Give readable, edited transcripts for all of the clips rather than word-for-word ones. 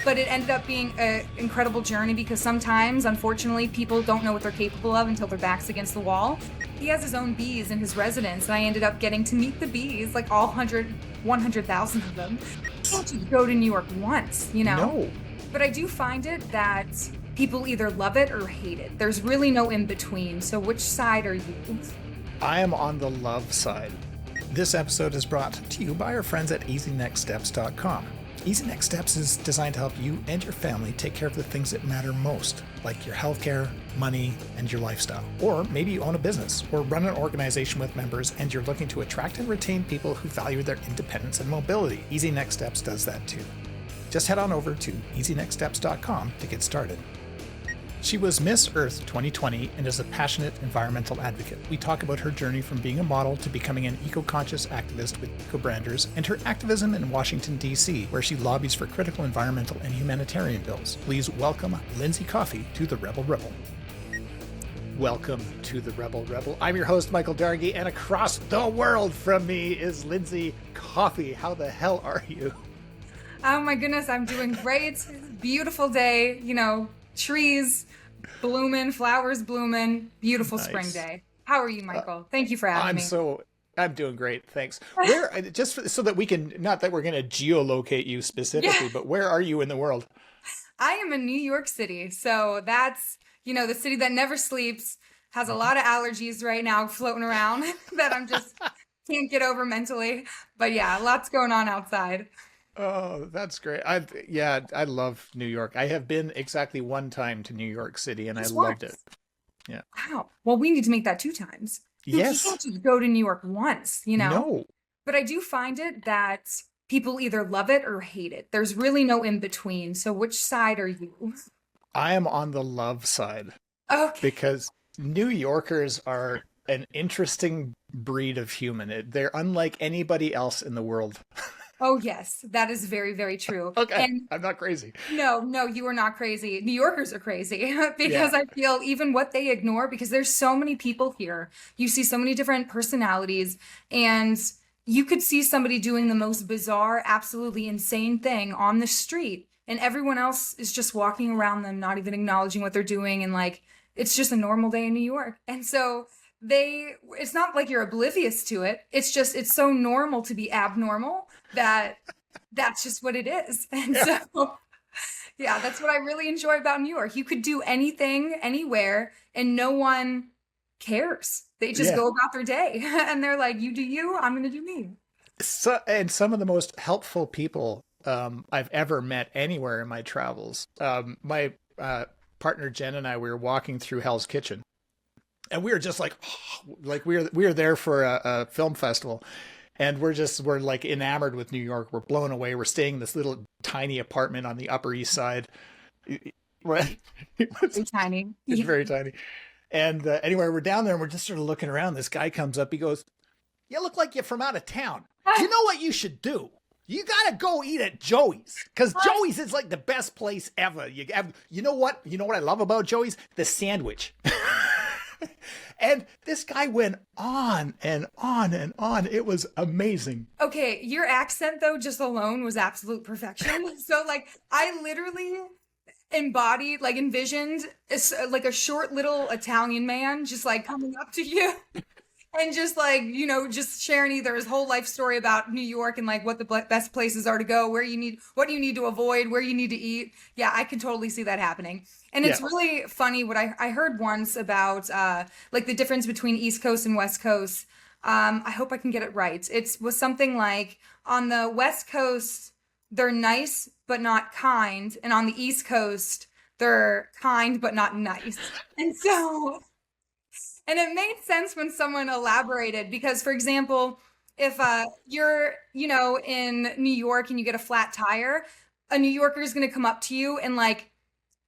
but it ended up being an incredible journey because sometimes, unfortunately, people don't know what they're capable of until their back's against the wall. He has his own bees in his residence, and I ended up getting to meet the bees, like all 100,000 of them. I can't just go to New York once, No. But I do find it that people either love it or hate it. There's really no in between. So which side are you? I am on the love side. This episode is brought to you by our friends at EasyNextSteps.com. Easy Next Steps is designed to help you and your family take care of the things that matter most, like your healthcare, money, and your lifestyle. Or maybe you own a business or run an organization with members and you're looking to attract and retain people who value their independence and mobility. Easy Next Steps does that too. Just head on over to EasyNextSteps.com to get started. She was Miss Earth 2020 and is a passionate environmental advocate. We talk about her journey from being a model to becoming an eco-conscious activist with eco-branders and her activism in Washington, D.C., where she lobbies for critical environmental and humanitarian bills. Please welcome Lindsey Coffey to the Rebel Rebel. Welcome to the Rebel Rebel. I'm your host, Michael Dargy, and across the world from me is Lindsey Coffey. How the hell are you? Oh my goodness, I'm doing great. Beautiful day, trees blooming, flowers blooming, beautiful Nice. Spring day. How are you, Michael? Thank you for having me. I'm doing great, thanks. Where so that we can, not that we're going to geolocate you specifically, but where are you in the world? I am in New York City, so that's the city that never sleeps, has a lot of allergies right now floating around that I'm just can't get over mentally. But yeah, lots going on outside. Oh, that's great. I love New York. I have been exactly one time to New York City and Just I loved once. it. Yeah. Wow. Well, we need to make that 2 times. You Yes. can't just go to New York once, No. But I do find it that people either love it or hate it. There's really no in between. So which side are you? I am on the love side Okay. because New Yorkers are an interesting breed of human. They're unlike anybody else in the world. Oh, yes, that is very, very true. Okay, And I'm not crazy. no, you are not crazy. New Yorkers are crazy because I feel even what they ignore, because there's so many people here. You see so many different personalities, and you could see somebody doing the most bizarre, absolutely insane thing on the street, and everyone else is just walking around them, not even acknowledging what they're doing. And like, it's just a normal day in New York. And so it's not like you're oblivious to it. It's just, it's so normal to be abnormal that that's just what it is. And so, yeah, that's what I really enjoy about New York. You could do anything, anywhere, and no one cares. They just go about their day and they're like, you do you, I'm going to do me. So, and some of the most helpful people I've ever met anywhere in my travels. My partner Jen and I, we were walking through Hell's Kitchen. And we were just like we were there for a film festival, and we're like enamored with New York. We're blown away. We're staying in this little tiny apartment on the Upper East Side. Right? Very tiny. It's very tiny. And anyway, we're down there and we're just sort of looking around. This guy comes up. He goes, "You look like you're from out of town. You know what you should do? You got to go eat at Joey's, because Joey's is like the best place ever. You know what? You know what I love about Joey's? The sandwich." And this guy went on and on and on. It was amazing. Okay, your accent though, just alone, was absolute perfection. So like, I literally envisioned like a short little Italian man just like coming up to you and just like, just sharing either his whole life story about New York and like what the best places are to go, what you need to avoid, where you need to eat. Yeah, I can totally see that happening. And it's really funny what I heard once about like the difference between East Coast and West Coast. I hope I can get it right. It was something like, on the West Coast, they're nice but not kind, and on the East Coast, they're kind but not nice. And so, and it made sense when someone elaborated, because, for example, if you're, in New York and you get a flat tire, a New Yorker is going to come up to you and like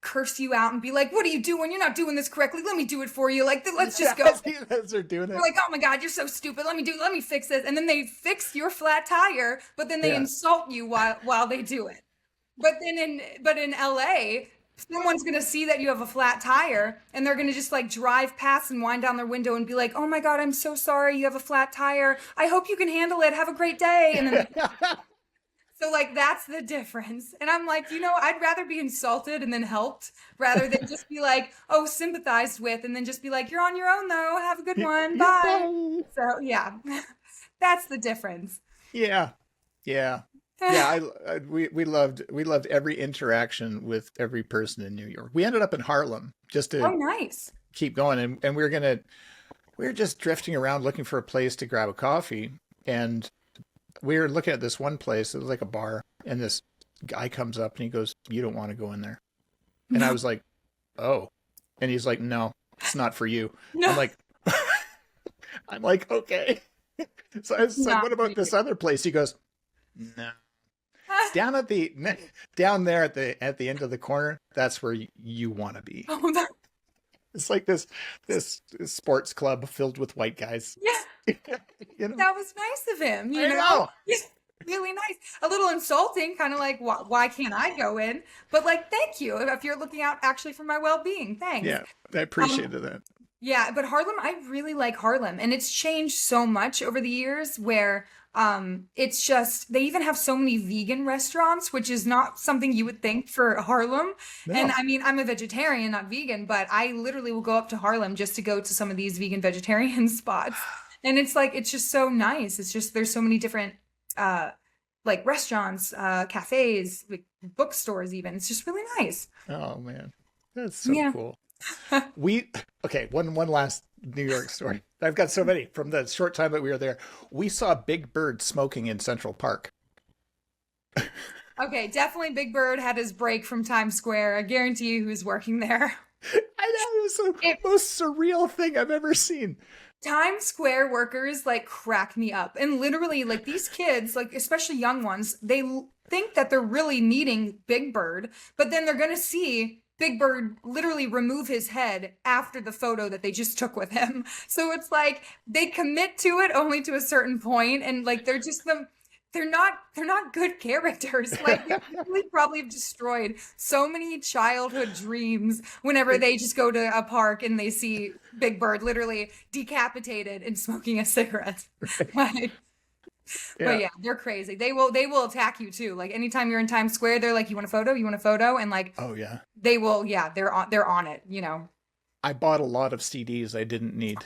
curse you out and be like, "What are you doing? You're not doing this correctly. Let me do it for you. Like, let's just go." They're doing it. They're like, "Oh my God, you're so stupid. Let me fix this." And then they fix your flat tire, but then they insult you while they do it. But in LA, someone's going to see that you have a flat tire and they're going to just like drive past and wind down their window and be like, "Oh my God, I'm so sorry you have a flat tire. I hope you can handle it. Have a great day." And then So like that's the difference. And I'm like, I'd rather be insulted and then helped rather than just be like, oh, sympathized with, and then just be like, you're on your own though. Have a good one. Yeah, Bye. bye. So yeah, that's the difference. Yeah. Yeah. Yeah, we loved every interaction with every person in New York. We ended up in Harlem just Oh, to nice. keep going, and we were just drifting around looking for a place to grab a coffee, and we were looking at this one place. It was like a bar, and this guy comes up and he goes, "You don't want to go in there." And I No, was like, "Oh," and he's like, "No, it's not for you." I'm no, like, I'm like, okay. So I said, not "What for about you. this other place?" He goes, "No." Down at the down there at the end of the corner, that's where you want to be. Oh, It's like this sports club filled with white guys. yeah, You know, that was nice of him, I know. He's really nice. A little insulting, kind of like, why can't I go in? But like, thank you. If you're looking out actually for my well-being, thanks. Yeah, I Um, appreciated that. Yeah, but Harlem, I really like Harlem, and it's changed so much over the years where it's just they even have so many vegan restaurants, which is not something you would think for Harlem. And No, I mean, I'm a vegetarian, not vegan, but I literally will go up to Harlem just to go to some of these vegan vegetarian spots. And it's like it's just so nice. It's just there's so many different uh like restaurants, cafes, like bookstores even. It's just really nice. oh man, that's so Yeah. cool. We okay. One last New York story. I've got so many from the short time that we were there. We saw Big Bird smoking in Central Park. Okay, definitely Big Bird had his break from Times Square. I guarantee you who's working there. I know, it was the It, most surreal thing I've ever seen. Times Square workers like crack me up. And literally, like these kids, like especially young ones, think that they're really meeting Big Bird, but then they're going to see Big Bird literally remove his head after the photo that they just took with him. So it's like they commit to it only to a certain point, and like they're not good characters. Like they really probably have destroyed so many childhood dreams whenever they just go to a park and they see Big Bird literally decapitated and smoking a cigarette. Like, but Yeah. yeah, they're crazy. They will attack you too. Like anytime you're in Times Square, they're like, "You want a photo? You want a photo?" And like Oh yeah. they will, yeah, they're on it. I bought a lot of CDs I didn't need.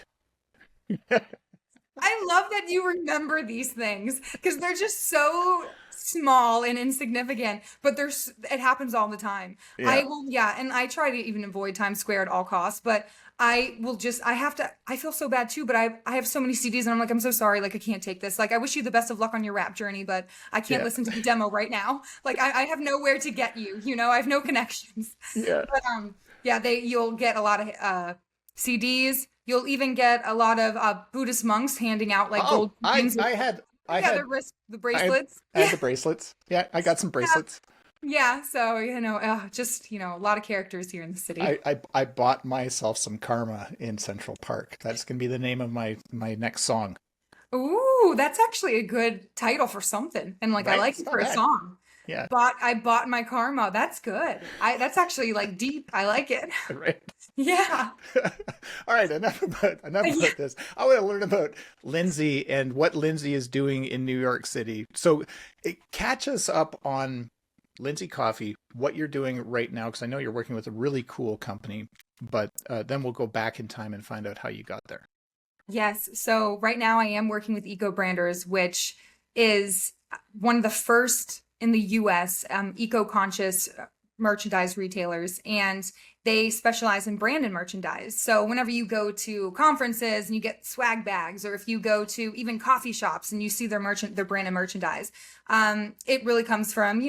I love that you remember these things because they're just so small and insignificant, but it happens all the time. I Yeah. will, yeah, and I try to even avoid Times Square at all costs, but I have to, I feel so bad too, but I have so many CDs and I'm like, I'm so sorry, like I can't take this. Like I wish you the best of luck on your rap journey, but I can't Yeah. listen to the demo right now. Like I have nowhere to get you, I have no connections. Yeah. But yeah, you'll get a lot of CDs. You'll even get a lot of Buddhist monks handing out like Oh, gold coins. Yeah, the I bracelets. I had the bracelets. Yeah, I got some Yeah, bracelets. yeah. So just a lot of characters here in the city. I bought myself some karma in Central Park. That's gonna be the name of my next song. Ooh, that's actually a good title for something, and like I Right? like It's it not for a bad. song. Yeah. I bought my karma. That's good. That's actually like deep. I like it. Right. Yeah. All right, enough Yeah. about this. I want to learn about Lindsey and what Lindsey is doing in New York City. So, catch us up on Lindsey Coffee, what you're doing right now, because I know you're working with a really cool company. But then we'll go back in time and find out how you got there. Yes. So right now I am working with Eco Branders, which is one of the first in the US eco-conscious merchandise retailers. And they specialize in branded merchandise. So whenever you go to conferences and you get swag bags, or if you go to even coffee shops and you see their branded merchandise, it really comes from,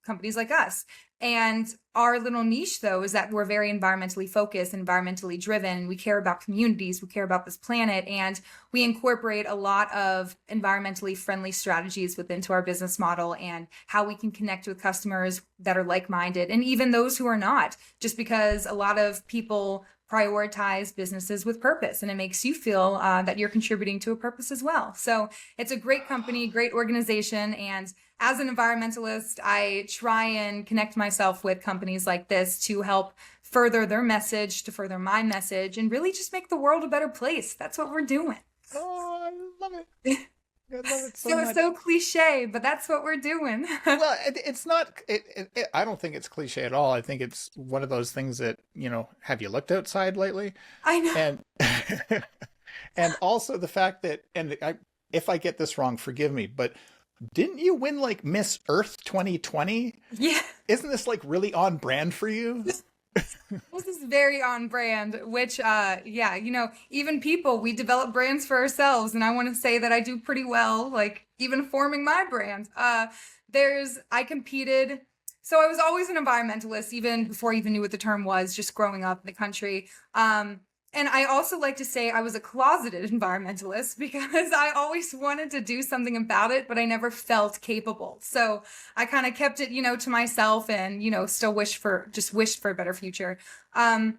companies like us. And our little niche, though, is that we're very environmentally focused, environmentally driven. We care about communities, we care about this planet, and we incorporate a lot of environmentally friendly strategies into our business model and how we can connect with customers that are like-minded and even those who are not, just because a lot of people prioritize businesses with purpose, and it makes you feel that you're contributing to a purpose as well. So it's a great company, great organization, and as an environmentalist, I try and connect myself with companies like this to help further their message, to further my message, and really just make the world a better place. That's what we're doing. Oh, I love it. I love it so So it's much. so cliche, but that's what we're doing. Well, it's not. I don't think it's cliche at all. I think it's one of those things that, have you looked outside lately? I know. And and also the fact that, if I get this wrong, forgive me, but didn't you win like Miss Earth 2020? Yeah. Isn't this like really on brand for you? This is very on brand, which, yeah, even people, we develop brands for ourselves. And I want to say that I do pretty well, like even forming my brand. I competed. So I was always an environmentalist, even before I even knew what the term was, just growing up in the country. And I also like to say I was a closeted environmentalist because I always wanted to do something about it, but I never felt capable. So I kind of kept it, to myself and, still wished for a better future. And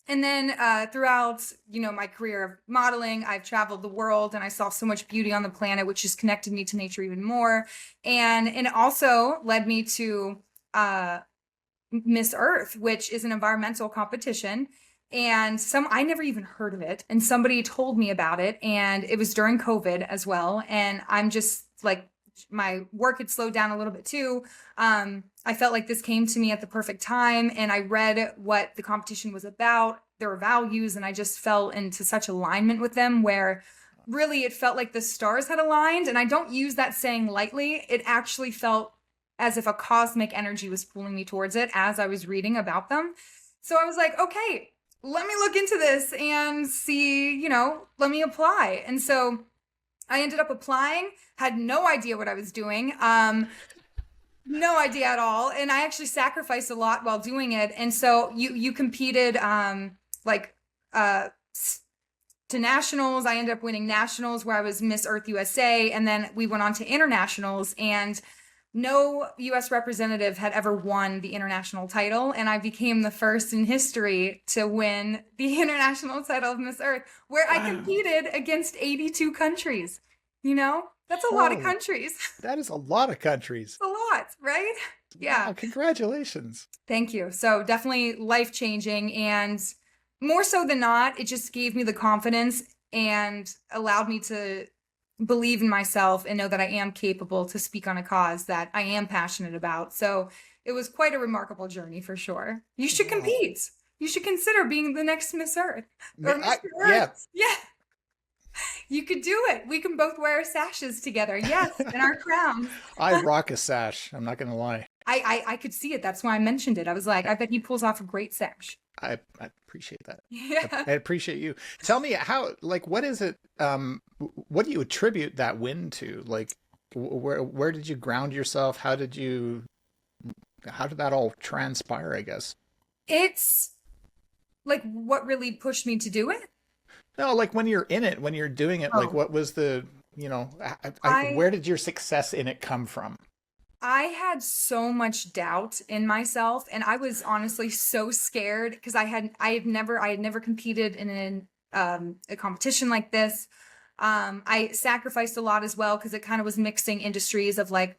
then throughout, my career of modeling, I've traveled the world and I saw so much beauty on the planet, which has connected me to nature even more. And it also led me to Miss Earth, which is an environmental competition. And I never even heard of it. And somebody told me about it. And it was during COVID as well. And I'm just like, my work had slowed down a little bit too. I felt like this came to me at the perfect time. And I read what the competition was about, their values, and I just fell into such alignment with them where really it felt like the stars had aligned. And I don't use that saying lightly. It actually felt as if a cosmic energy was pulling me towards it as I was reading about them. So I was like, okay, let me look into this and see, let me apply. And so I ended up applying, had no idea what I was doing, no idea at all. And I actually sacrificed a lot while doing it. And so you competed to nationals. I ended up winning nationals where I was Miss Earth USA. And then we went on to internationals, and no U.S. representative had ever won the international title, and I became the first in history to win the international title of Miss Earth, where I competed against 82 countries. That's a lot of countries. That is a lot of countries. It's a lot, right? Yeah. Wow, congratulations. Thank you. So definitely life-changing, and more so than not, it just gave me the confidence and allowed me to believe in myself and know that I am capable to speak on a cause that I am passionate about. So it was quite a remarkable journey for sure. You should compete. You should consider being the next Miss Earth. Or Mr. Earth. Yeah. You could do it. We can both wear sashes together. Yes, and our crowns. I rock a sash. I'm not going to lie. I could see it. That's why I mentioned it. I was like, I bet he pulls off a great sash. I appreciate that. Yeah. I appreciate you. Tell me what is it? What do you attribute that win to? Like, where did you ground yourself? How did that all transpire, I guess? It's like what really pushed me to do it. No, like when you're in it, when you're doing it, like what was the, where did your success in it come from? I had so much doubt in myself, and I was honestly so scared because I had never competed in a competition like this. I sacrificed a lot as well because it kind of was mixing industries of like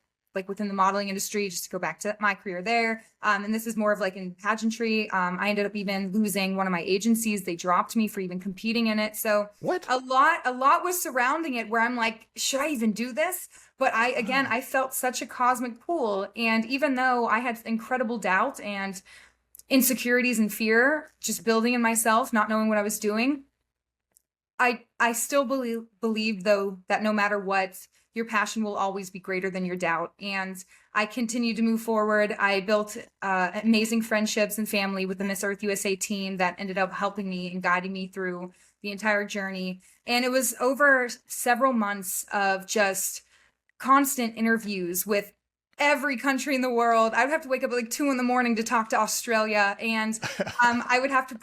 within the modeling industry, just to go back to my career there. And this is more of like in pageantry. I ended up even losing one of my agencies. They dropped me for even competing in it. So what? A lot was surrounding it where I'm like, should I even do this? But I felt such a cosmic pull. And even though I had incredible doubt and insecurities and fear, just building in myself, not knowing what I was doing, I still believe though that no matter what, your passion will always be greater than your doubt. And I continued to move forward. I built amazing friendships and family with the Miss Earth USA team that ended up helping me and guiding me through the entire journey. And it was over several months of just constant interviews with every country in the world. I would have to wake up at like 2 a.m. to talk to Australia. And I would have to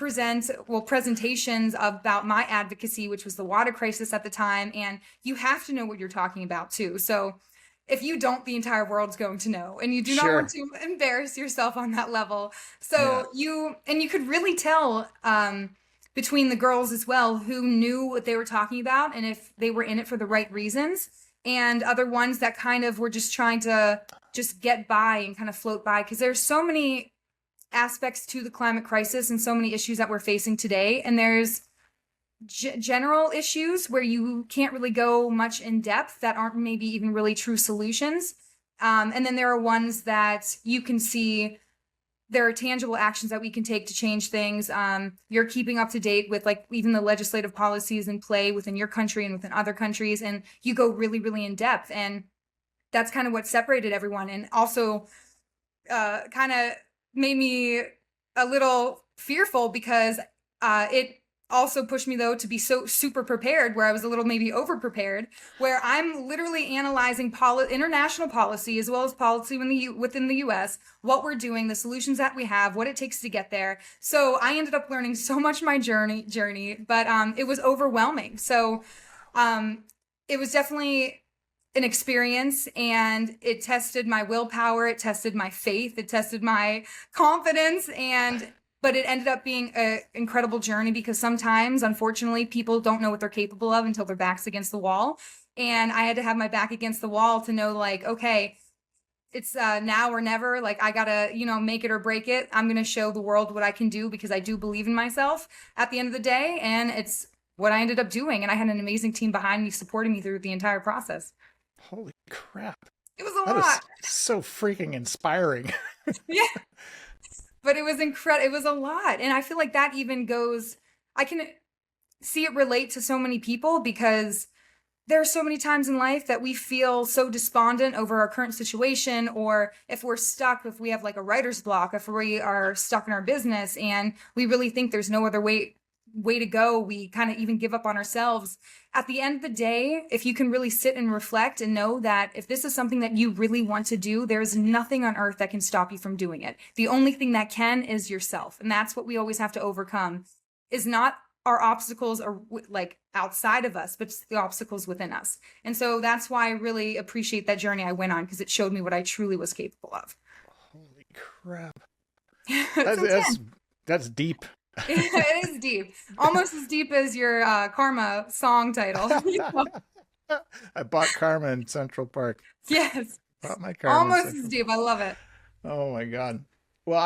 presentations about my advocacy, which was the water crisis at the time. And you have to know what you're talking about too. So if you don't, the entire world's going to know, and you do not want to embarrass yourself on that level. So you could really tell between the girls as well who knew what they were talking about and if they were in it for the right reasons, and other ones that kind of were just trying to just get by and kind of float by, because there's so many aspects to the climate crisis and so many issues that we're facing today. And there's general issues where you can't really go much in depth that aren't maybe even really true solutions. And then there are ones that you can see there are tangible actions that we can take to change things. You're keeping up to date with like even the legislative policies in play within your country and within other countries. And you go really, really in depth. And that's kind of what separated everyone. And also kind of made me a little fearful because it also pushed me though to be so super prepared, where I was a little maybe over prepared, where I'm literally analyzing international policy as well as policy within the US, what we're doing, the solutions that we have, what it takes to get there. So I ended up learning so much my journey, but it was overwhelming. So it was definitely an experience, and it tested my willpower, it tested my faith, it tested my confidence, but it ended up being an incredible journey because sometimes, unfortunately, people don't know what they're capable of until their back's against the wall. And I had to have my back against the wall to know, like, okay, it's now or never. Like, I gotta, make it or break it. I'm gonna show the world what I can do because I do believe in myself at the end of the day. And it's what I ended up doing. And I had an amazing team behind me supporting me through the entire process. Holy crap. It was a That lot. is so freaking inspiring. Yeah. But it was incredible. It was a lot. And I feel like that even goes, I can see it relate to so many people because there are so many times in life that we feel so despondent over our current situation, or if we're stuck, if we have like a writer's block, if we are stuck in our business and we really think there's no other way to go, we kind of even give up on ourselves. At the end of the day, if you can really sit and reflect and know that if this is something that you really want to do, there's nothing on earth that can stop you from doing it. The only thing that can is yourself. And that's what we always have to overcome, is not our obstacles are like outside of us, but it's the obstacles within us. And so that's why I really appreciate that journey I went on, because it showed me what I truly was capable of. Holy crap. That's That's deep. It is deep. Almost as deep as your Karma song title. I bought Karma in Central Park. Yes. Bought my Karma. Almost as deep. I love it. Oh my God. Well,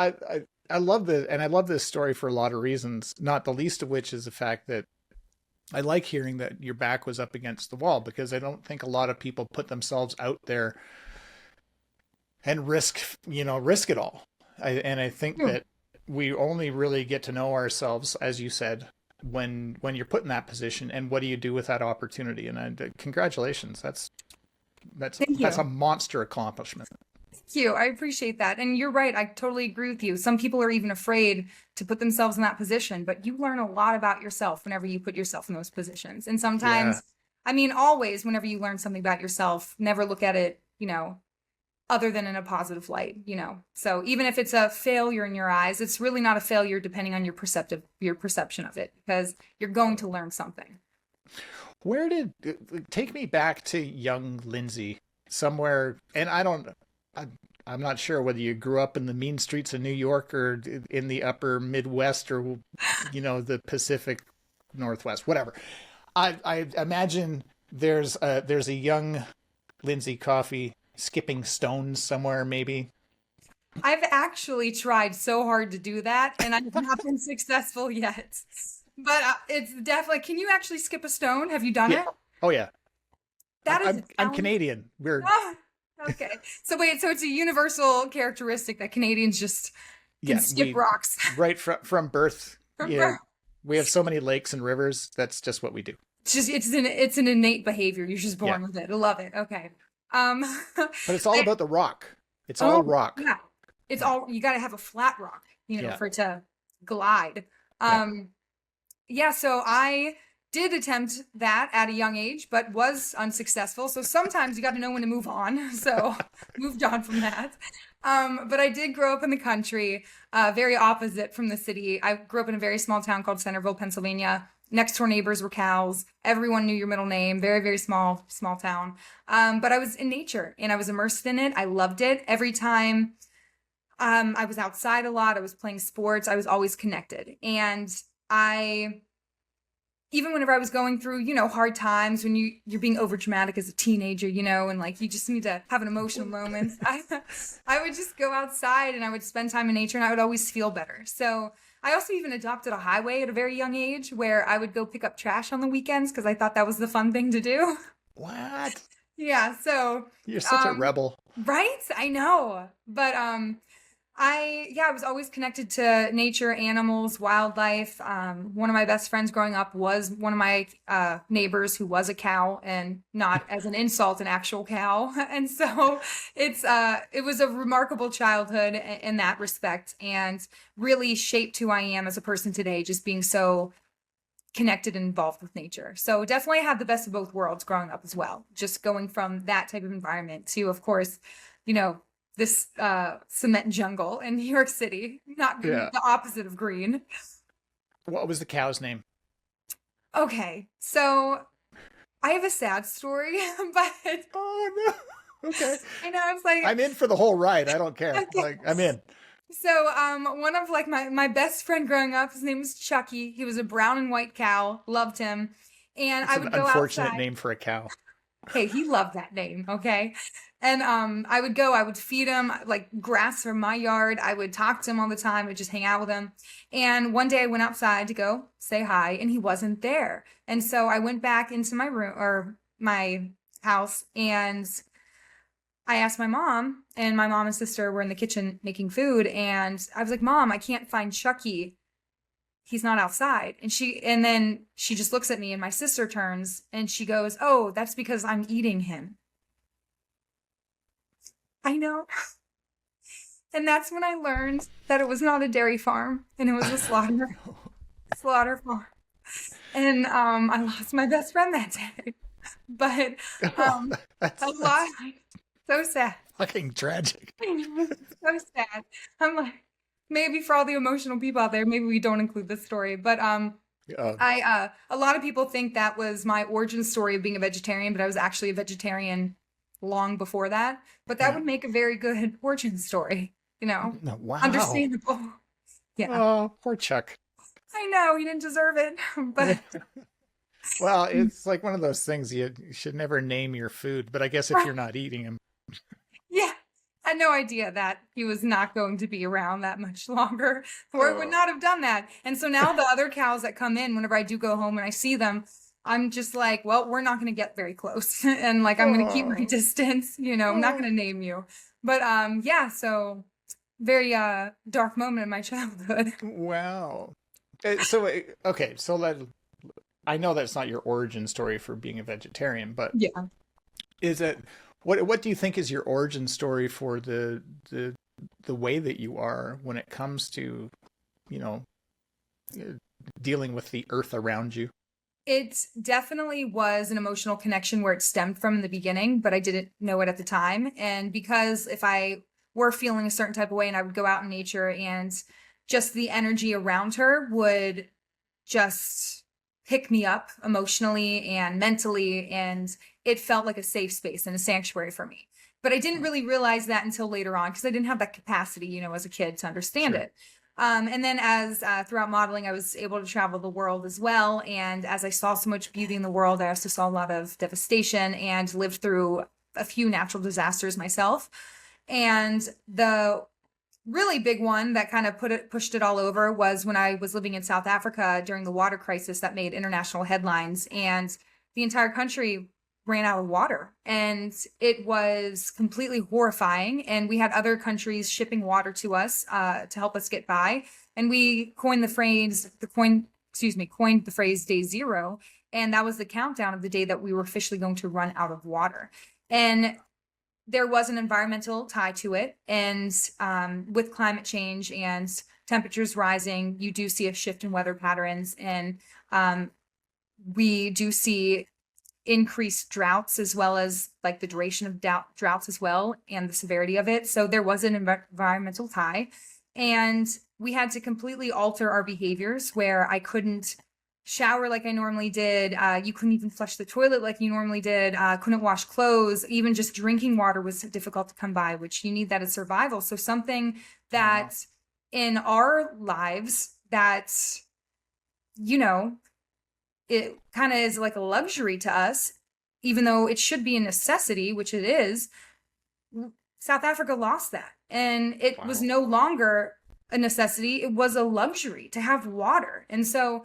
I love I love this story for a lot of reasons, not the least of which is the fact that I like hearing that your back was up against the wall, because I don't think a lot of people put themselves out there and risk it all. I think that we only really get to know ourselves, as you said, when you're put in that position, and what do you do with that opportunity? And congratulations. That's a monster accomplishment. Thank you. I appreciate that. And you're right. I totally agree with you. Some people are even afraid to put themselves in that position, but you learn a lot about yourself whenever you put yourself in those positions. And sometimes, always, whenever you learn something about yourself, never look at it, other than in a positive light, So even if it's a failure in your eyes, it's really not a failure depending on your perception of it, because you're going to learn something. Take me back to young Lindsey somewhere, and I'm not sure whether you grew up in the mean streets of New York or in the upper Midwest or, the Pacific Northwest, whatever. I imagine there's a young Lindsey Coffey skipping stones somewhere, maybe. I've actually tried so hard to do that, and I've not been successful yet. But it's definitely, can you actually skip a stone? Have you done it? Oh, yeah. I'm Canadian. Okay. So it's a universal characteristic that Canadians just can skip rocks. Right from birth. Birth. We have so many lakes and rivers. That's just what we do. It's an innate behavior. You're just born with it. I love it. Okay. But it's all about the rock. It's all rock. Yeah. It's all, you got to have a flat rock, for it to glide. So I did attempt that at a young age, but was unsuccessful. So sometimes you got to know when to move on. So moved on from that. But I did grow up in the country, very opposite from the city. I grew up in a very small town called Centerville, Pennsylvania. Next door neighbors were cows. Everyone knew your middle name. Very, very small town. But I was in nature and I was immersed in it. I loved it. Every time I was outside a lot, I was playing sports, I was always connected. And even whenever I was going through, hard times, when you're being over dramatic as a teenager, and like you just need to have an emotional moment, I would just go outside and I would spend time in nature and I would always feel better. So I also even adopted a highway at a very young age where I would go pick up trash on the weekends because I thought that was the fun thing to do. What? Yeah, so You're such a um rebel. right? I know. But I was always connected to nature, animals, wildlife. One of my best friends growing up was one of my neighbors who was a cow, and not as an insult, an actual cow. And so it was a remarkable childhood in that respect, and really shaped who I am as a person today, just being so connected and involved with nature. So definitely had the best of both worlds growing up as well. Just going from that type of environment to, of course, you know, this cement jungle in New York City, not green, Yeah. the opposite of green. What was the cow's name? Okay, so I have a sad story, but Oh no. Okay. I know I was like, I'm in for the whole ride. I don't care. okay. Like, I'm in. So one of like my best friend growing up, his name was Chucky. He was a brown and white cow, loved him. And It's I an would go unfortunate outside. name for a cow. Hey, he loved that name, okay? And I would feed him like grass from my yard. I would talk to him all the time. I'd just hang out with him. And one day I went outside to go say hi, and he wasn't there. And so I went back into my room or my house, and I asked my mom, and my mom and sister were in the kitchen making food, and I was like, "Mom, I can't find Chucky. He's not outside." And then she just looks at me, and my sister turns and she goes, "Oh, that's because I'm eating him." I know. And that's when I learned that it was not a dairy farm, and it was a slaughter farm. And I lost my best friend that day. But um a lot, That's so sad. fucking tragic. So sad. I'm like, maybe for all the emotional people out there, maybe we don't include this story. But Uh, I a lot of people think that was my origin story of being a vegetarian, but I was actually a vegetarian long before that. But that yeah. would make a very good origin story, you know. No, wow. Understandable. Yeah. Oh, poor Chuck. I know he didn't deserve it, but Well, it's like one of those things you should never name your food, but I guess if you're not eating them. yeah. I had no idea that he was not going to be around that much longer, or it would not have done that. And so now the other cows that come in, whenever I do go home and I see them, I'm just like, well, we're not going to get very close. And like, I'm going to keep my distance, you know, I'm not going to name you. But yeah, so very dark moment in my childhood. Wow. Okay, so I know that's not your origin story for being a vegetarian, but Yeah. is it what do you think is your origin story for the way that you are when it comes to, you know, uh, dealing with the earth around you? It definitely was an emotional connection where it stemmed from in the beginning, but I didn't know it at the time. And because if I were feeling a certain type of way and I would go out in nature, and just the energy around her would just pick me up emotionally and mentally, and it felt like a safe space and a sanctuary for me. But I didn't really realize that until later on because I didn't have that capacity, you know, as a kid to understand Sure. it. And then as throughout modeling, I was able to travel the world as well. And as I saw so much beauty in the world, I also saw a lot of devastation and lived through a few natural disasters myself. And the really big one that kind of pushed it all over was when I was living in South Africa during the water crisis that made international headlines, and the entire country ran out of water, and it was completely horrifying. And we had other countries shipping water to us to help us get by, and we coined the phrase day zero, and that was the countdown of the day that we were officially going to run out of water. And there was an environmental tie to it. And with climate change and temperatures rising, you do see a shift in weather patterns. And we do see increased droughts, as well as like the duration of droughts as well, and the severity of it. So there was an environmental tie. And we had to completely alter our behaviors, where I couldn't shower like I normally did. You couldn't even flush the toilet like you normally did. Couldn't wash clothes. Even just drinking water was difficult to come by, which you need that as survival. So something that in our lives that, you know, it kind of is like a luxury to us, even though it should be a necessity, which it is. South Africa lost that. And it was Wow. no longer a necessity. It was a luxury to have water. And so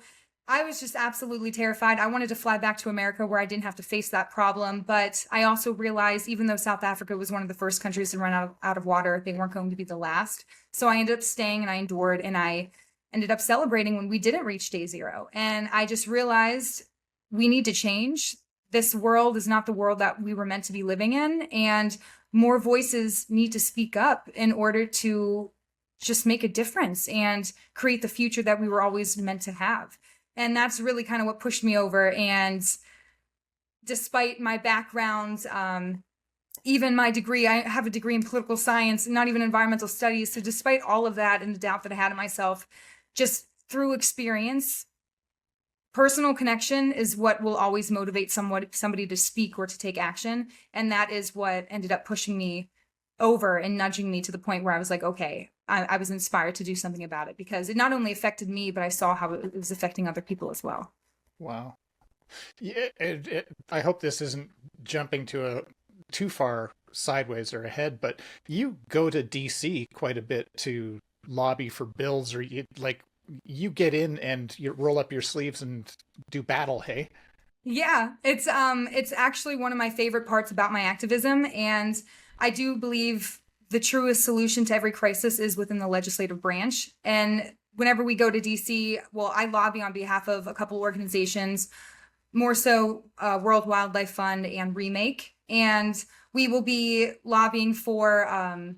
I was just absolutely terrified. I wanted to fly back to America where I didn't have to face that problem. But I also realized, even though South Africa was one of the first countries to run out of water, they weren't going to be the last. So I ended up staying and I endured, and I ended up celebrating when we didn't reach day zero. And I just realized we need to change. This world is not the world that we were meant to be living in. And more voices need to speak up in order to just make a difference and create the future that we were always meant to have. And that's really kind of what pushed me over. And despite my background, even my degree, I have a degree in political science, not even environmental studies. So despite all of that and the doubt that I had in myself, just through experience, personal connection is what will always motivate somebody to speak or to take action. And that is what ended up pushing me over and nudging me to the point where I was like, okay, I was inspired to do something about it, because it not only affected me, but I saw how it was affecting other people as well. Wow. Yeah, I hope this isn't jumping to a too far sideways or ahead, but you go to DC quite a bit to lobby for bills, or you get in and you roll up your sleeves and do battle, hey? Yeah, it's actually one of my favorite parts about my activism, and I do believe the truest solution to every crisis is within the legislative branch. And whenever we go to DC, well, I lobby on behalf of a couple organizations, more so World Wildlife Fund and Remake. And we will be lobbying for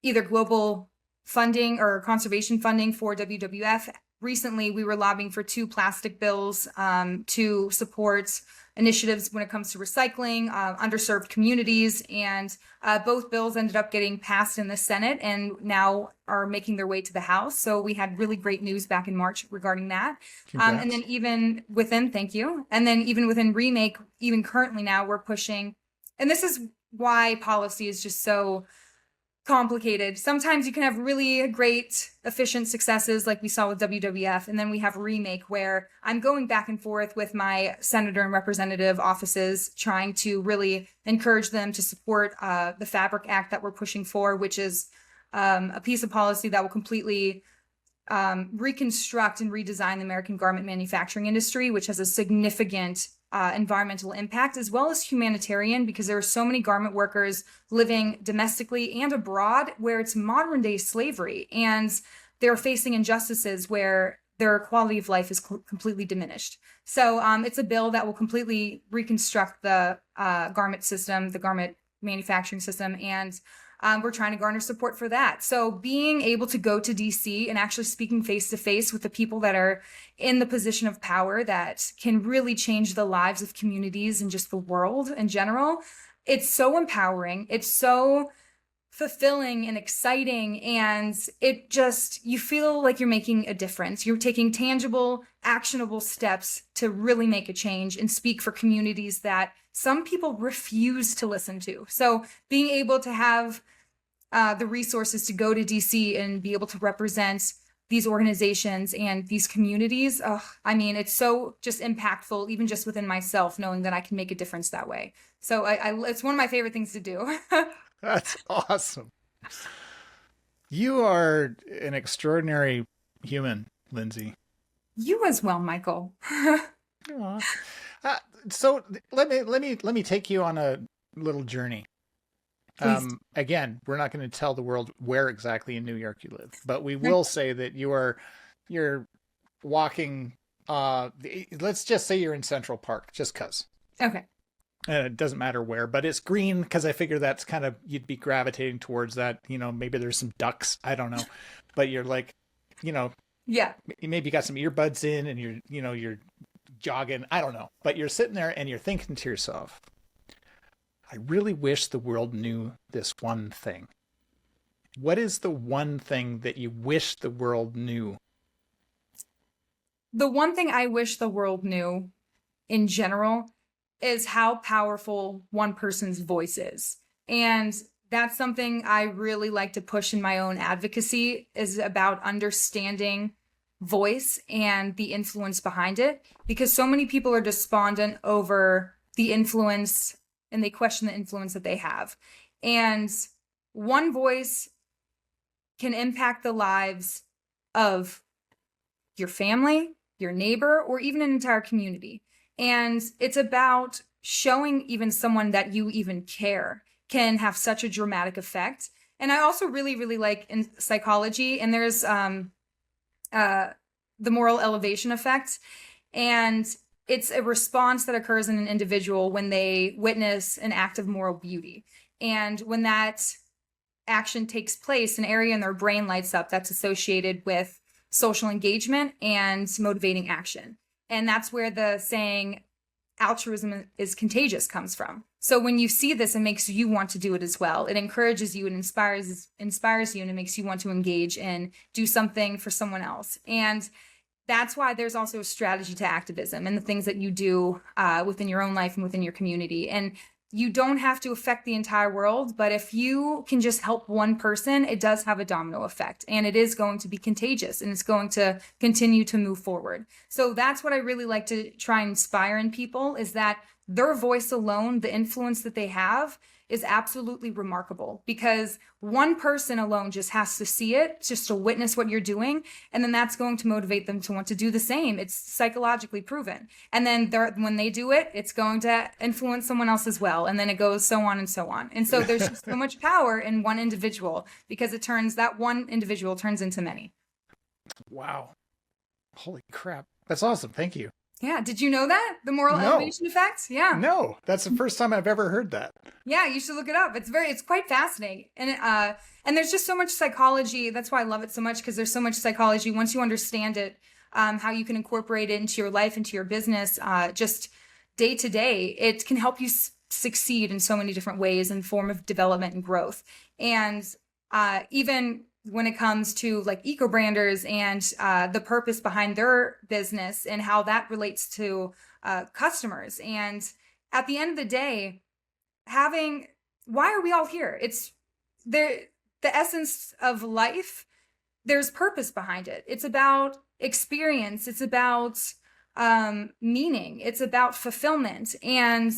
either global funding or conservation funding for WWF. Recently, we were lobbying for 2 plastic bills to support initiatives when it comes to recycling, underserved communities, and both bills ended up getting passed in the Senate and now are making their way to the House. So we had really great news back in March regarding that. And then even within, thank you. And then even within Remake, even currently now we're pushing, and this is why policy is just so complicated. Sometimes you can have really great, efficient successes like we saw with WWF, and then we have Remake, where I'm going back and forth with my senator and representative offices, trying to really encourage them to support the Fabric Act that we're pushing for, which is a piece of policy that will completely reconstruct and redesign the American garment manufacturing industry, which has a significant environmental impact as well as humanitarian, because there are so many garment workers living domestically and abroad where it's modern day slavery, and they're facing injustices where their quality of life is completely diminished. So it's a bill that will completely reconstruct the garment system, the garment manufacturing system, and we're trying to garner support for that. So being able to go to DC and actually speaking face to face with the people that are in the position of power that can really change the lives of communities and just the world in general, it's so empowering. It's so fulfilling and exciting. And it just, you feel like you're making a difference. You're taking tangible, actionable steps to really make a change and speak for communities that some people refuse to listen to. So being able to have the resources to go to DC and be able to represent these organizations and these communities, I mean, it's so just impactful, even just within myself, knowing that I can make a difference that way. So it's one of my favorite things to do. That's awesome. You are an extraordinary human, Lindsey. You as well, Michael. So let me take you on a little journey. Again, we're not going to tell the world where exactly in New York you live, but we will say that you're walking. Let's just say you're in Central Park, just cause. Okay. It doesn't matter where, but it's green because I figure that's kind of, you'd be gravitating towards that. You know, maybe there's some ducks. I don't know, but you're like, you know, yeah, maybe you got some earbuds in and you're jogging. I don't know, but you're sitting there and you're thinking to yourself, I really wish the world knew this one thing. What is the one thing that you wish the world knew? The one thing I wish the world knew in general is how powerful one person's voice is. And that's something I really like to push in my own advocacy, is about understanding voice and the influence behind it, because so many people are despondent over the influence and they question the influence that they have. And one voice can impact the lives of your family, your neighbor, or even an entire community. And it's about showing even someone that you even care can have such a dramatic effect. And I also really, really like in psychology, and there's the moral elevation effect. And it's a response that occurs in an individual when they witness an act of moral beauty. And when that action takes place, an area in their brain lights up that's associated with social engagement and motivating action. And that's where the saying altruism is contagious comes from. So when you see this, it makes you want to do it as well. It encourages you and inspires you, and it makes you want to engage and do something for someone else. And that's why there's also a strategy to activism and the things that you do within your own life and within your community. And you don't have to affect the entire world, but if you can just help one person, it does have a domino effect, and it is going to be contagious, and it's going to continue to move forward. So that's what I really like to try and inspire in people, is that their voice alone, the influence that they have, is absolutely remarkable, because one person alone just has to see it, just to witness what you're doing, and then that's going to motivate them to want to do the same. It's psychologically proven. And then when they do it, it's going to influence someone else as well, and then it goes so on and so on. And so there's just so much power in one individual, because that one individual turns into many. Wow. Holy crap. That's awesome. Thank you. Yeah. Did you know that? The moral elevation effect? Yeah. No, that's the first time I've ever heard that. Yeah, you should look it up. It's quite fascinating. And there's just so much psychology. That's why I love it so much, because there's so much psychology. Once you understand it, how you can incorporate it into your life, into your business, just day to day, it can help you succeed in so many different ways in form of development and growth. And even when it comes to like eco-branders and the purpose behind their business and how that relates to customers. And at the end of the day, why are we all here? It's the essence of life. There's purpose behind it. It's about experience. It's about meaning. It's about fulfillment. And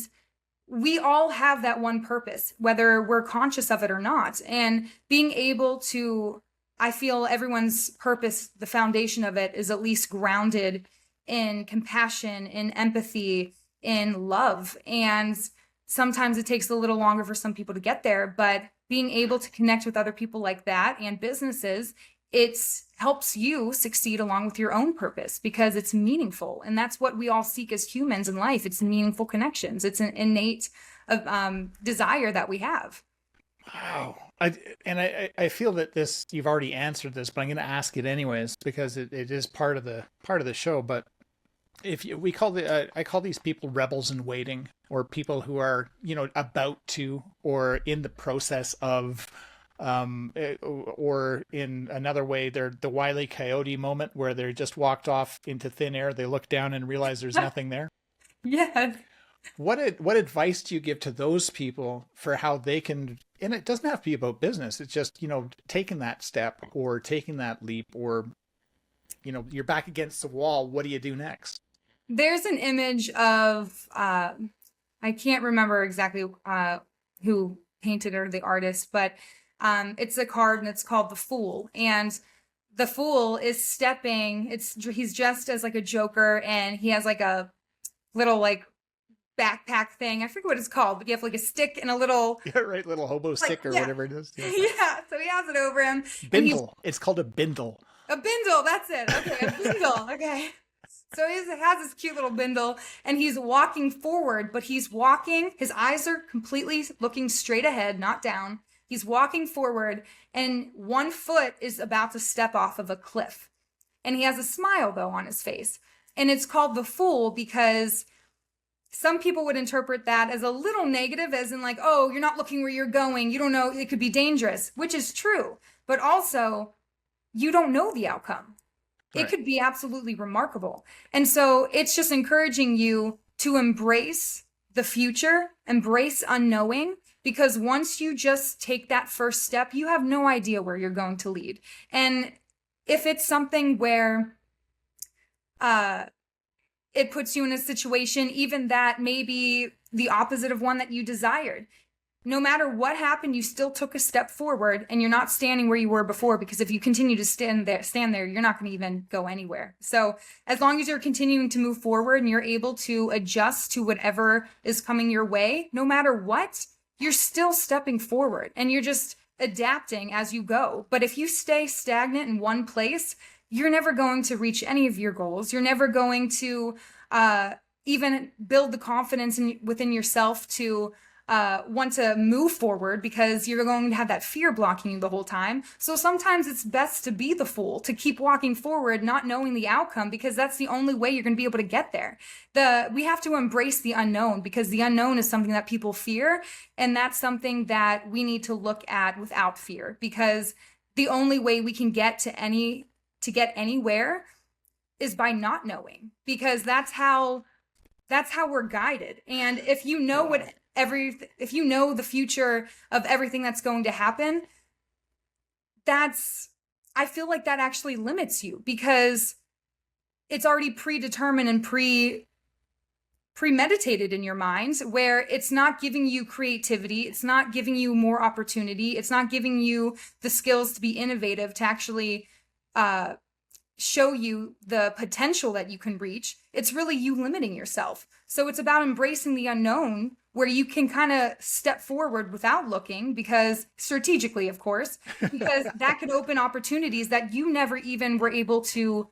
we all have that one purpose, whether we're conscious of it or not. And being able to, I feel everyone's purpose, the foundation of it is at least grounded in compassion, in empathy, in love. And sometimes it takes a little longer for some people to get there, but being able to connect with other people like that and businesses, it helps you succeed along with your own purpose, because it's meaningful. And that's what we all seek as humans in life. It's meaningful connections. It's an innate desire that we have. Wow. I feel that you've already answered this, but I'm going to ask it anyways, because it is part of the show. But I call these people rebels in waiting, or people who are, about to, or in the process of, or in another way, they're the Wile E. Coyote moment, where they're just walked off into thin air. They look down and realize there's nothing there. Yeah. What advice do you give to those people for how they can, and it doesn't have to be about business. It's just, taking that step or taking that leap, or, you're back against the wall. What do you do next? There's an image of, I can't remember exactly who painted it or the artist, but it's a card, and it's called The Fool. And the Fool is he's dressed as like a Joker, and he has like a little like backpack thing. I forget what it's called, but you have like a stick and a little... Yeah, right, little hobo stick or whatever it is. Yeah. Yeah, so he has it over him. Bindle. It's called a bindle. A bindle, that's it. Okay, a bindle. Okay. So he has this cute little bindle, and he's walking forward, but his eyes are completely looking straight ahead, not down. He's walking forward, and one foot is about to step off of a cliff. And he has a smile, though, on his face. And it's called The Fool because some people would interpret that as a little negative, as in like, oh, you're not looking where you're going. You don't know, it could be dangerous, which is true. But also, you don't know the outcome. Right. It could be absolutely remarkable. And so it's just encouraging you to embrace the future, embrace unknowing, because once you just take that first step, you have no idea where you're going to lead. And if it's something where it puts you in a situation even that may be the opposite of one that you desired, no matter what happened, you still took a step forward and you're not standing where you were before, because if you continue to stand there, you're not going to even go anywhere. So as long as you're continuing to move forward and you're able to adjust to whatever is coming your way, no matter what, you're still stepping forward and you're just adapting as you go. But if you stay stagnant in one place, you're never going to reach any of your goals. You're never going to even build the confidence within yourself to want to move forward, because you're going to have that fear blocking you the whole time. So sometimes it's best to be the fool, to keep walking forward, not knowing the outcome, because that's the only way you're going to be able to get there. We have to embrace the unknown, because the unknown is something that people fear. And that's something that we need to look at without fear, because the only way we can get to get anywhere is by not knowing, because that's how we're guided. And if you know if you know the future of everything that's going to happen, I feel like that actually limits you, because it's already predetermined and premeditated in your mind, where it's not giving you creativity, it's not giving you more opportunity, it's not giving you the skills to be innovative, to actually show you the potential that you can reach. It's really you limiting yourself. So it's about embracing the unknown, where you can kind of step forward without looking, because strategically, of course, because that could open opportunities that you never even were able to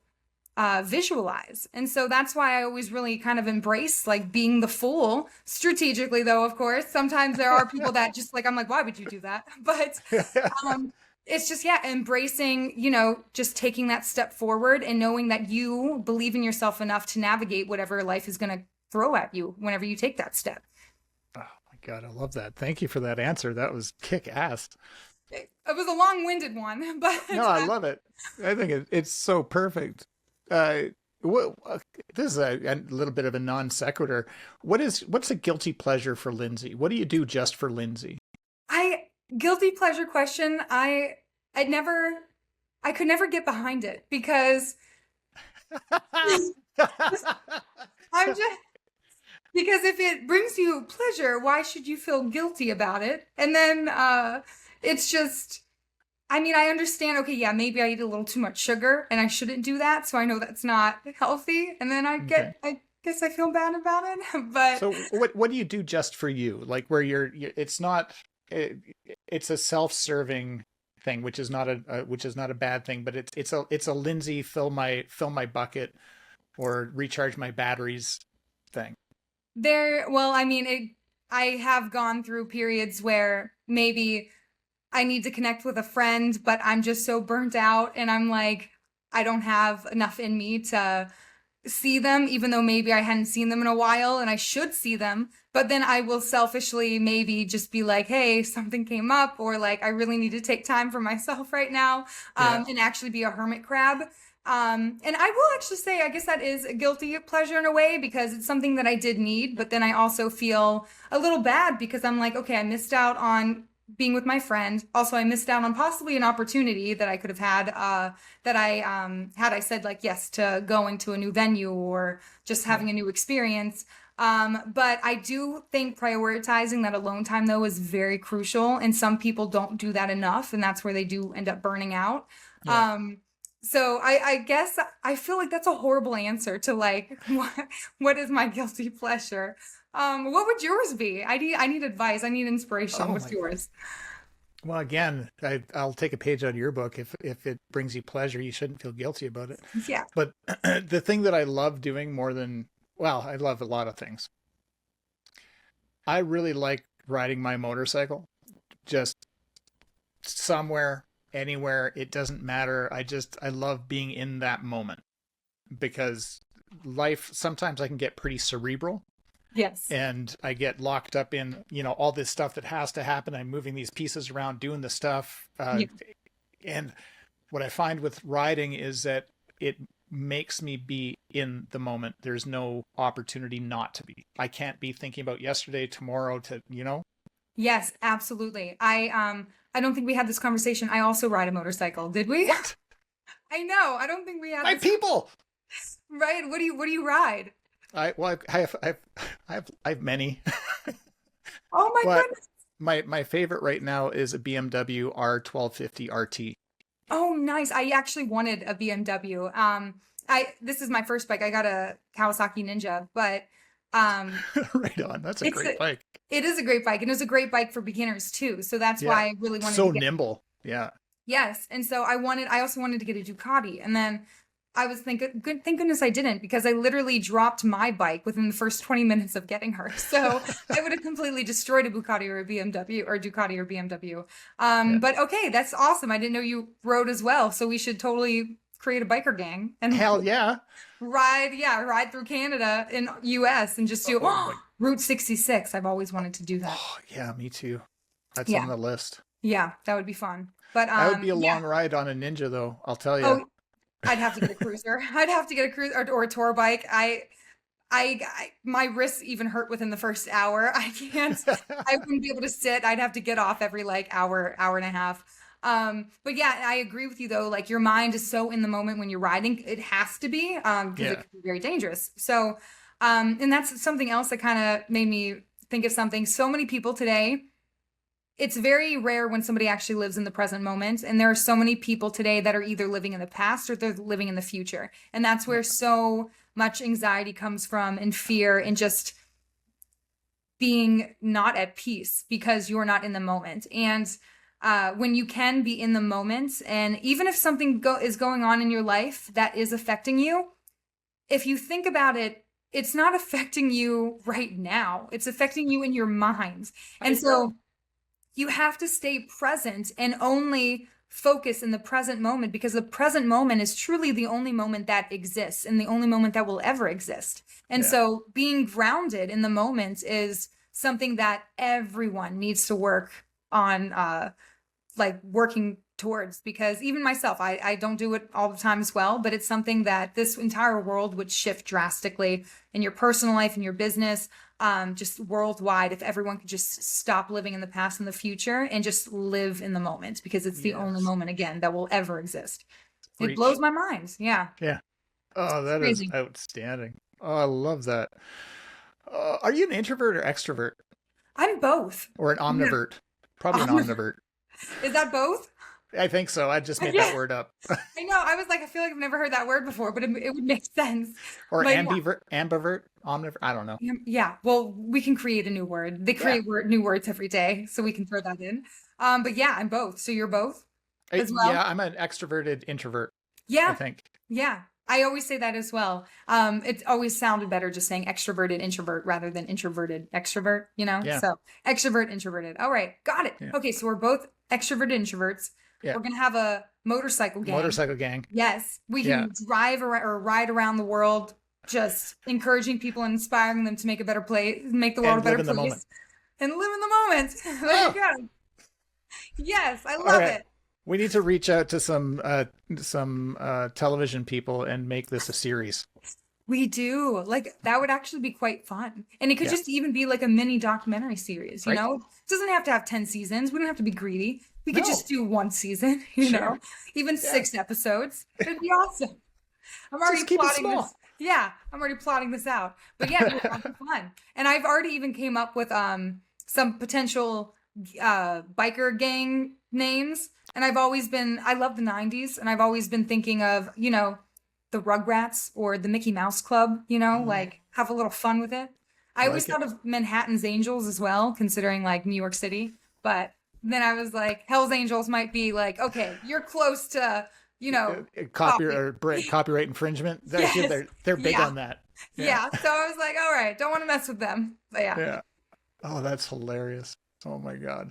visualize. And so that's why I always really kind of embrace like being the fool, strategically though, of course. Sometimes there are people that just like, I'm like, why would you do that? But it's just, embracing, just taking that step forward and knowing that you believe in yourself enough to navigate whatever life is going to throw at you whenever you take that step. Oh my God, I love that. Thank you for that answer. That was kick-ass. It was a long-winded one, but no, I love it. I think it's so perfect. This is a little bit of a non sequitur. What's a guilty pleasure for Lindsey? What do you do just for Lindsey? Guilty pleasure question. I could never get behind it, because because if it brings you pleasure, why should you feel guilty about it? And then it's just, I understand, okay, yeah, maybe I eat a little too much sugar and I shouldn't do that, so I know that's not healthy. And then I guess I feel bad about it. But so what do you do just for you? Like where it's not, it's a self-serving thing, which is not a bad thing, but it's a Lindsey fill my bucket or recharge my batteries thing. I have gone through periods where maybe I need to connect with a friend, but I'm just so burnt out and I'm like, I don't have enough in me to see them, even though maybe I hadn't seen them in a while and I should see them. But then I will selfishly maybe just be like, hey, something came up, or like, I really need to take time for myself right now, and actually be a hermit crab. And I will actually say, I guess that is a guilty pleasure in a way, because it's something that I did need, but then I also feel a little bad because I'm like, okay, I missed out on being with my friend. Also, I missed out on possibly an opportunity that I could have had, that had I said like yes to going to a new venue or just having a new experience. But I do think prioritizing that alone time though is very crucial, and some people don't do that enough, and that's where they do end up burning out. Yeah. So I guess I feel like that's a horrible answer to like, what is my guilty pleasure? What would yours be? I need advice. I need inspiration. What's yours? Well, again, I'll take a page out of your book. If it brings you pleasure, you shouldn't feel guilty about it. Yeah. But the thing that I love doing more than, well, I love a lot of things. I really like riding my motorcycle, just somewhere, anywhere. It doesn't matter. I love being in that moment, because life, sometimes I can get pretty cerebral. Yes. And I get locked up in, all this stuff that has to happen. I'm moving these pieces around, doing the stuff. And what I find with riding is that it makes me be in the moment. There's no opportunity not to be. I can't be thinking about yesterday, tomorrow, Yes, absolutely. I don't think we had this conversation. I also ride a motorcycle. Did we? What? I know. I don't think we had my people. Right. What do you ride? I have many. Oh my goodness. My favorite right now is a BMW R1250 RT. Oh, nice. I actually wanted a BMW. This is my first bike. I got a Kawasaki Ninja, but Right on. That's a it's great bike. it is a great bike, and it's a great bike for beginners too. So that's Yeah. why I really wanted So to get. nimble. Yeah. Yes, and so I also wanted to get a Ducati, and then I was thinking, good, thank goodness I didn't, because I literally dropped my bike within the first 20 minutes of getting her. So I would have completely destroyed a Ducati or a BMW or Ducati or BMW. Yeah. But okay, that's awesome. I didn't know you rode as well, so we should totally create a biker gang and Hell yeah. ride through Canada and US and just do Route 66. I've always wanted to do that. Oh, yeah, me too. That's Yeah. on the list. Yeah, that would be fun. But That would be a yeah. long ride on a Ninja, though. I'll tell you. Oh, I'd have to get a cruiser. I'd have to get a cruiser or a tour bike. My wrists even hurt within the first hour. I can't. I wouldn't be able to sit. I'd have to get off every like hour and a half. But yeah, I agree with you though. Like your mind is so in the moment when you're riding. It has to be because it can be very dangerous. So, and that's something else that kind of made me think of something. So many people today. It's very rare when somebody actually lives in the present moment. And there are so many people today that are either living in the past or they're living in the future. And that's where so much anxiety comes from, and fear, and just being not at peace because you're not in the moment. And when you can be in the moment, and even if something is going on in your life that is affecting you, if you think about it, it's not affecting you right now. It's affecting you in your mind. And so you have to stay present and only focus in the present moment, because the present moment is truly the only moment that exists and the only moment that will ever exist. And so being grounded in the moment is something that everyone needs to work on, like working towards, because even myself, I don't do it all the time as well, but it's something that this entire world would shift drastically in your personal life, in your business, just worldwide, if everyone could just stop living in the past and the future and just live in the moment, because it's the only moment, again, that will ever exist. It blows my mind. Yeah. Yeah. Oh, that is outstanding. Oh, I love that. Are you an introvert or extrovert? I'm both. Or an omnivert? Probably an omnivert. Is that both? I think so. I just made that word up. I know. I was like, I feel like I've never heard that word before, but it would make sense. Or ambivert, ambivert, omnivert. I don't know. Yeah. Well, we can create a new word. They create new words every day, so we can throw that in. But yeah, I'm both. So you're both as well? Yeah, I'm an extroverted introvert. Yeah. I think. Yeah. I always say that as well. It always sounded better just saying extroverted introvert rather than introverted extrovert, you know? Yeah. So extrovert, introverted. All right. Got it. Yeah. Okay. So we're both extroverted introverts. Yeah. We're going to have a motorcycle gang. Motorcycle gang. Yes. We can drive or ride around the world, just encouraging people and inspiring them to make a better place, make the world a better place. And live in the moment. There you go. Yes. I love it. We need to reach out to some television people and make this a series. We do. Like, that would actually be quite fun. And it could just even be like a mini documentary series, you know? It doesn't have to have 10 seasons. We don't have to be greedy. We could just do one season, you know? Even 6 episodes. It'd be awesome. I'm already plotting this. Yeah, I'm already plotting this out. But yeah, it'd be fun. And I've already even came up with some potential biker gang names. And I love the 90s, and I've always been thinking of, you know, the Rugrats or the Mickey Mouse Club, you know, like have a little fun with it. I always thought of Manhattan's Angels as well, considering like New York City. But then I was like, Hell's Angels might be like, okay, you're close to, you know, copyright infringement. They're big on that. Yeah. So I was like, all right, don't want to mess with them. But yeah. Oh, that's hilarious. Oh my God.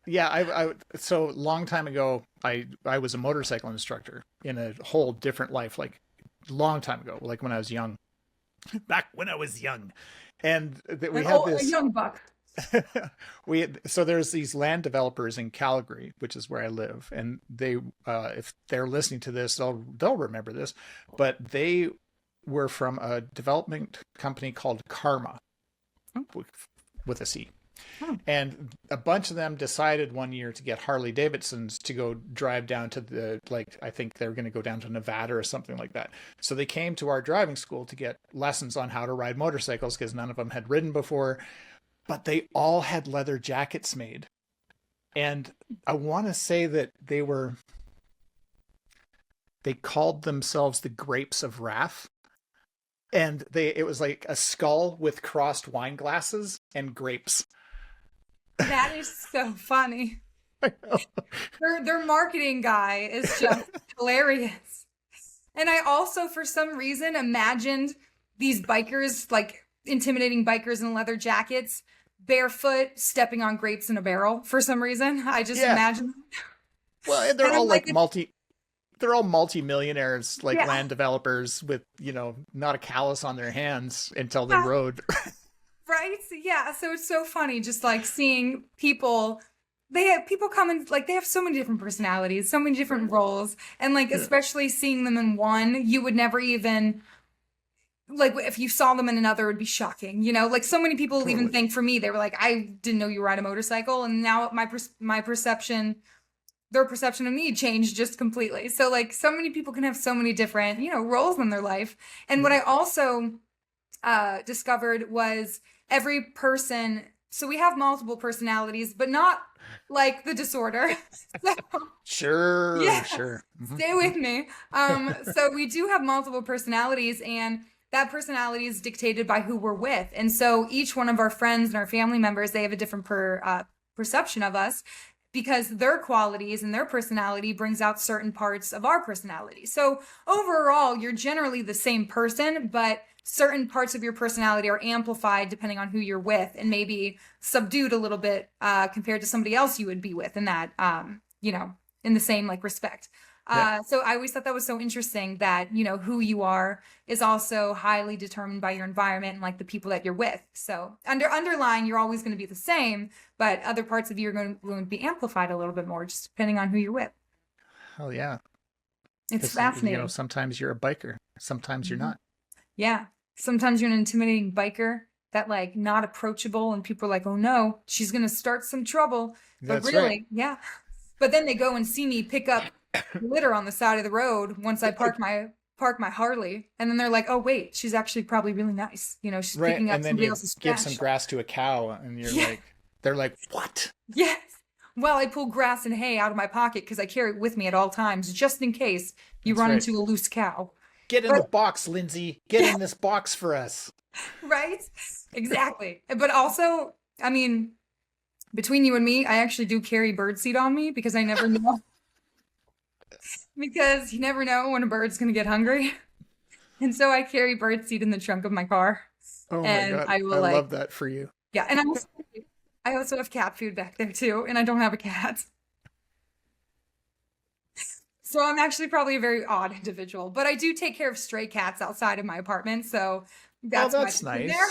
Yeah, so long time ago, I was a motorcycle instructor in a whole different life, like long time ago, like when I was young, back when I was young, and we had this a young buck. So there's these land developers in Calgary, which is where I live, and they, if they're listening to this, they'll remember this, but they were from a development company called Karma, with a C. And a bunch of them decided one year to get Harley Davidsons to go drive down to I think they were going to go down to Nevada or something like that. So they came to our driving school to get lessons on how to ride motorcycles because none of them had ridden before. but they all had leather jackets made. And I want to say that they called themselves the Grapes of Wrath. And it was like a skull with crossed wine glasses and grapes. That is so funny. I know. Their marketing guy is just hilarious. And I also, for some reason, imagined these bikers, like intimidating bikers in leather jackets, barefoot, stepping on grapes in a barrel. For some reason, I just imagined. Well, and they're all like they're all multi-millionaires, like land developers with, not a callus on their hands until the road. Right? Yeah. So it's so funny just like seeing people. They have people come in, like, they have so many different personalities, so many different roles. And like, especially seeing them in one, you would never even, like, if you saw them in another, it would be shocking. Like so many people even think, for me, they were like, I didn't know you ride a motorcycle. And now my perception, their perception of me changed just completely. So like so many people can have so many different, roles in their life. And what I also discovered was every person, so we have multiple personalities, but not like the disorder. So, Sure. Stay with me. So we do have multiple personalities, and that personality is dictated by who we're with. And so each one of our friends and our family members, they have a different perception of us, because their qualities and their personality brings out certain parts of our personality. So overall, you're generally the same person, but certain parts of your personality are amplified depending on who you're with, and maybe subdued a little bit compared to somebody else you would be with in that, in the same like respect. So I always thought that was so interesting that, who you are is also highly determined by your environment and like the people that you're with. So underlying, you're always going to be the same, but other parts of you are going to be amplified a little bit more, just depending on who you're with. Hell yeah. It's fascinating. Sometimes you're a biker, sometimes you're not. Yeah. Sometimes you're an intimidating biker that like not approachable, and people are like, oh no, she's going to start some trouble. But That's really, right. yeah. But then they go and see me pick up litter on the side of the road once I park my Harley, and then they're like, oh wait, she's actually probably really nice. She's picking up somebody else's trash. Give some grass to a cow, and they're like, what? Yes. Well, I pull grass and hay out of my pocket because I carry it with me at all times, just in case you run into a loose cow. Get in the box, Lindsey. Get in this box for us. Right? Exactly. But also, I mean, between you and me, I actually do carry birdseed on me because I never know. Because you never know when a bird's going to get hungry. And so I carry birdseed in the trunk of my car. Oh my God. I love that for you. Yeah. And I also have cat food back there too. And I don't have a cat. So I'm actually probably a very odd individual, but I do take care of stray cats outside of my apartment. So that's nice. There.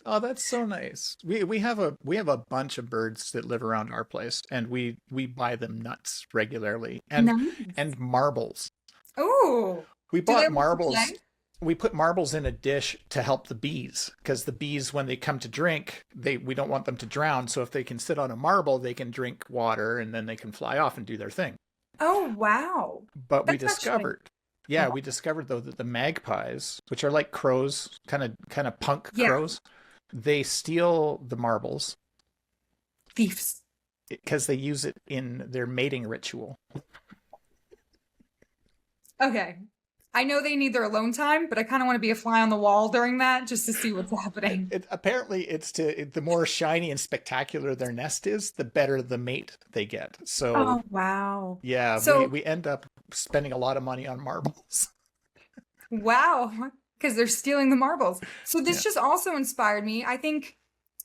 Oh, that's so nice. We have a bunch of birds that live around our place, and we buy them nuts regularly, and and marbles. Oh, we bought marbles. We put marbles in a dish to help the bees, because the bees, when they come to drink, we don't want them to drown. So if they can sit on a marble, they can drink water, and then they can fly off and do their thing. Oh, wow. But we discovered, we discovered though that the magpies, which are like crows, kind of punk crows, they steal the marbles. Thieves. Because they use it in their mating ritual. Okay. I know they need their alone time, but I kind of want to be a fly on the wall during that just to see what's happening. Apparently, the more shiny and spectacular their nest is, the better the mate they get. So, oh, wow. Yeah, so we end up spending a lot of money on marbles. Wow, because they're stealing the marbles. So this just also inspired me. I think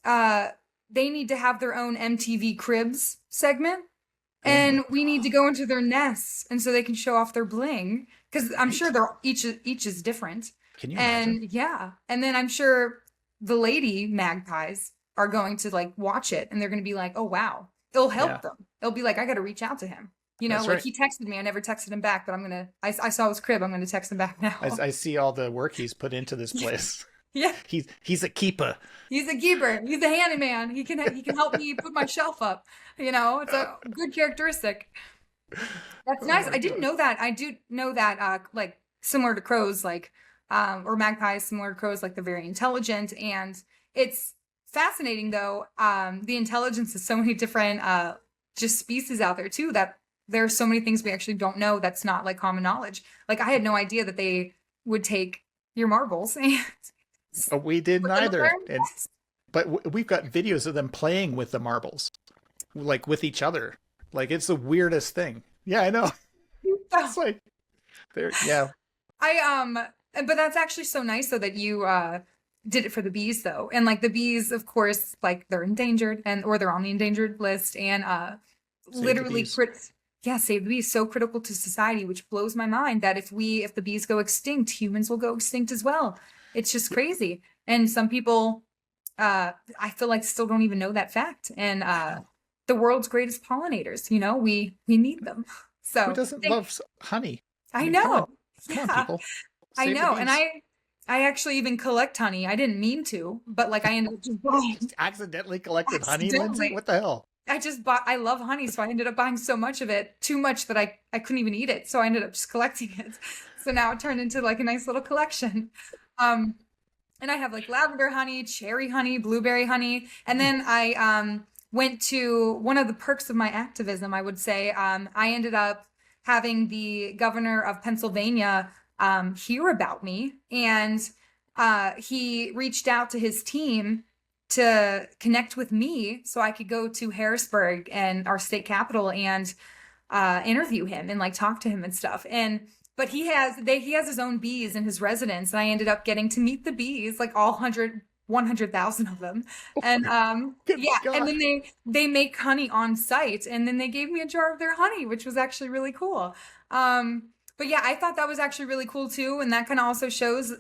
they need to have their own MTV Cribs segment. And we need to go into their nests, and so they can show off their bling, because I'm sure they're each is different. Can you imagine? And then I'm sure the lady magpies are going to like watch it, and they're going to be like, "Oh wow!" It'll help them. They'll be like, "I got to reach out to him." That's like right. He texted me. I never texted him back, but I saw his crib. I'm gonna text him back now. I see all the work he's put into this place. Yeah, he's a keeper. He's a keeper. He's a handyman. He can help me put my shelf up. It's a good characteristic. That's nice. I didn't know that. I do know that like similar to crows, like or magpies, similar to crows, like they're very intelligent, and it's fascinating though. The intelligence of so many different just species out there too, that there are so many things we actually don't know that's not like common knowledge. Like I had no idea that they would take your marbles. And We didn't either. But we've got videos of them playing with the marbles, like with each other. Like it's the weirdest thing. Yeah, I know. It's like, yeah. But that's actually so nice though that you did it for the bees though. And like the bees, of course, like they're endangered or they're on the endangered list, and literally save the bees, so critical to society, which blows my mind that if the bees go extinct, humans will go extinct as well. It's just crazy. And some people I feel like still don't even know that fact. And the world's greatest pollinators, we need them. So who doesn't love honey? I know. Come on, people. I know. And I actually even collect honey. I didn't mean to, but like I ended up just buying. Accidentally collected honey, Lindsay? What the hell? I love honey, so I ended up buying so much of it, too much that I couldn't even eat it. So I ended up just collecting it. So now it turned into like a nice little collection. And I have like lavender honey, cherry honey, blueberry honey. And then I went to one of the perks of my activism, I would say. I ended up having the governor of Pennsylvania hear about me. And he reached out to his team to connect with me so I could go to Harrisburg and our state capital and interview him and like talk to him and stuff. But he has his own bees in his residence, and I ended up getting to meet the bees, like all 100,000 of them. And and then they make honey on site, and then they gave me a jar of their honey, which was actually really cool. But yeah, I thought that was actually really cool too, and that kind of also shows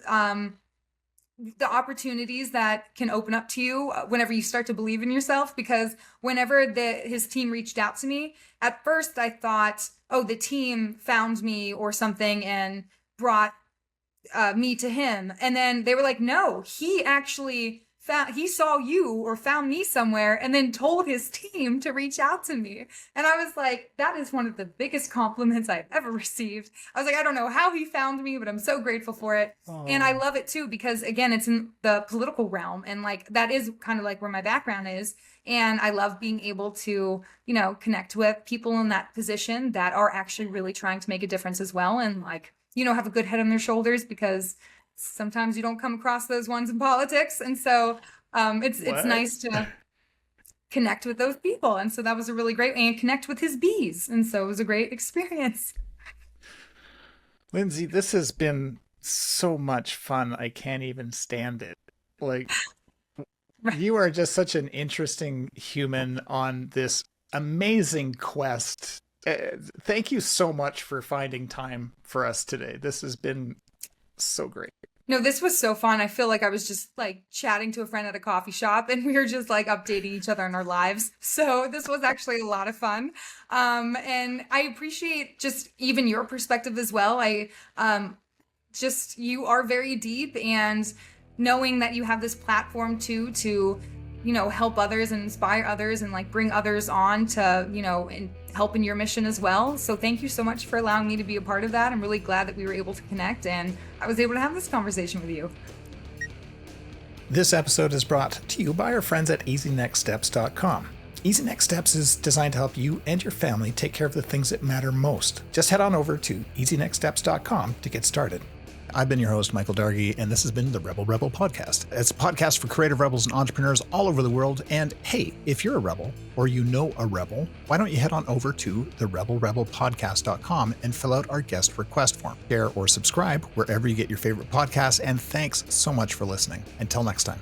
the opportunities that can open up to you whenever you start to believe in yourself. Because whenever his team reached out to me, at first I thought, oh, the team found me or something and brought me to him. And then they were like, no, he actually saw you or found me somewhere and then told his team to reach out to me. And I was like, that is one of the biggest compliments I've ever received. I was like, I don't know how he found me, but I'm so grateful for it. Oh. And I love it too, because again, it's in the political realm, and like that is kind of like where my background is. And I love being able to, connect with people in that position that are actually really trying to make a difference as well. And like, have a good head on their shoulders, because sometimes you don't come across those ones in politics. And so it's nice to connect with those people. And so that was a really great way, and connect with his bees. And so it was a great experience. Lindsay, this has been so much fun. I can't even stand it. Like, right. You are just such an interesting human on this amazing quest. Thank you so much for finding time for us today. This has been so great. No, this was so fun. I feel like I was just like chatting to a friend at a coffee shop, and we were just like updating each other on our lives. So this was actually a lot of fun. And I appreciate just even your perspective as well. You are very deep, and knowing that you have this platform too, to, help others and inspire others and like bring others on to, and help in your mission as well. So thank you so much for allowing me to be a part of that. I'm really glad that we were able to connect and I was able to have this conversation with you. This episode is brought to you by our friends at easynextsteps.com. Easy Next Steps is designed to help you and your family take care of the things that matter most. Just head on over to easynextsteps.com to get started. I've been your host, Michael Dargy, and this has been the Rebel Podcast. It's a podcast for creative rebels and entrepreneurs all over the world. And hey, if you're a rebel or you know a rebel, why don't you head on over to the rebelpodcast.com and fill out our guest request form. Share or subscribe wherever you get your favorite podcasts. And thanks so much for listening. Until next time.